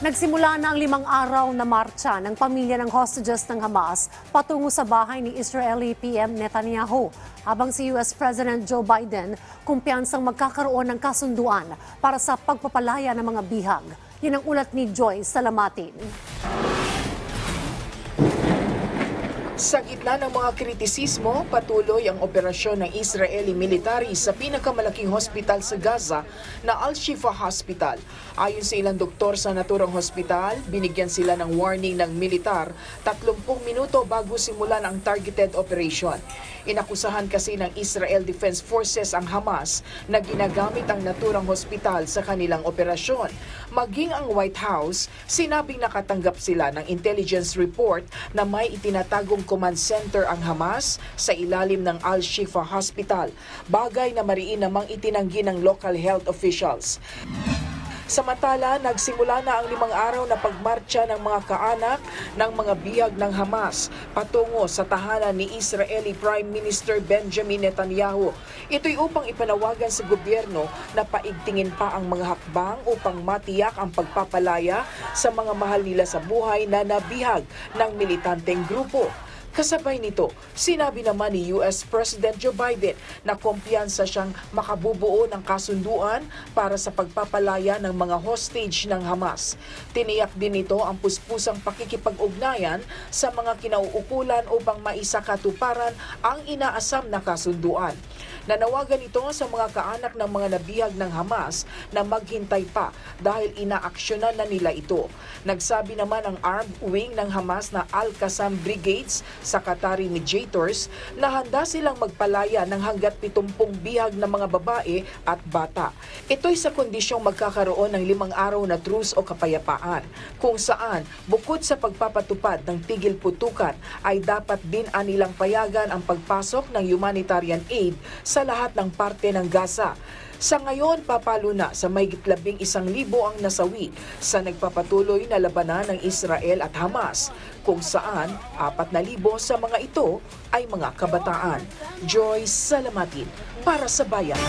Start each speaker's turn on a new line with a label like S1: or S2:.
S1: Nagsimula na ang 5 araw na marcha ng pamilya ng hostages ng Hamas patungo sa bahay ni Israeli PM Netanyahu, habang si US President Joe Biden kumpiyansang magkakaroon ng kasunduan para sa pagpapalaya ng mga bihag. Yan ang ulat ni Joy Salamatin.
S2: Sa gitna ng mga kritisismo, patuloy ang operasyon ng Israeli military sa pinakamalaking hospital sa Gaza na Al-Shifa Hospital. Ayon sa ilang doktor sa naturang hospital, binigyan sila ng warning ng militar 30 minuto bago simulan ang targeted operation. Inakusahan kasi ng Israel Defense Forces ang Hamas na ginagamit ang naturang hospital sa kanilang operasyon. Maging ang White House, sinabing nakatanggap sila ng intelligence report na may itinatagong command center ang Hamas sa ilalim ng Al-Shifa Hospital, bagay na mariin namang itinanggi ng local health officials. Samantala, nagsimula na ang 5 araw na pagmarcha ng mga kaanak ng mga bihag ng Hamas patungo sa tahanan ni Israeli Prime Minister Benjamin Netanyahu. Ito'y upang ipanawagan sa gobyerno na paigtingin pa ang mga hakbang upang matiyak ang pagpapalaya sa mga mahal nila sa buhay na nabihag ng militanteng grupo. Kasabay nito, sinabi naman ni US President Joe Biden na kumpiyansa siyang makabubuo ng kasunduan para sa pagpapalaya ng mga hostage ng Hamas. Tiniyak din nito ang puspusang pakikipag-ugnayan sa mga kinauukulan upang maisakatuparan ang inaasam na kasunduan. Nanawagan ito sa mga kaanak ng mga nabihag ng Hamas na maghintay pa dahil inaaksyonan na nila ito. Nagsabi naman ang armed wing ng Hamas na Al-Qassam Brigades sa Qatari mediators na handa silang magpalaya ng hanggat 70 bihag na mga babae at bata. Ito'y sa kondisyong magkakaroon ng 5 araw na truce o kapayapaan, kung saan bukod sa pagpapatupad ng tigil putukan ay dapat din anilang payagan ang pagpasok ng humanitarian aid sa lahat ng parte ng Gaza. Sa ngayon, papalo na sa mahigit 11,000 ang nasawi sa nagpapatuloy na labanan ng Israel at Hamas, kung saan 4,000 sa mga ito ay mga kabataan. Joy Salamatin para sa Bayan.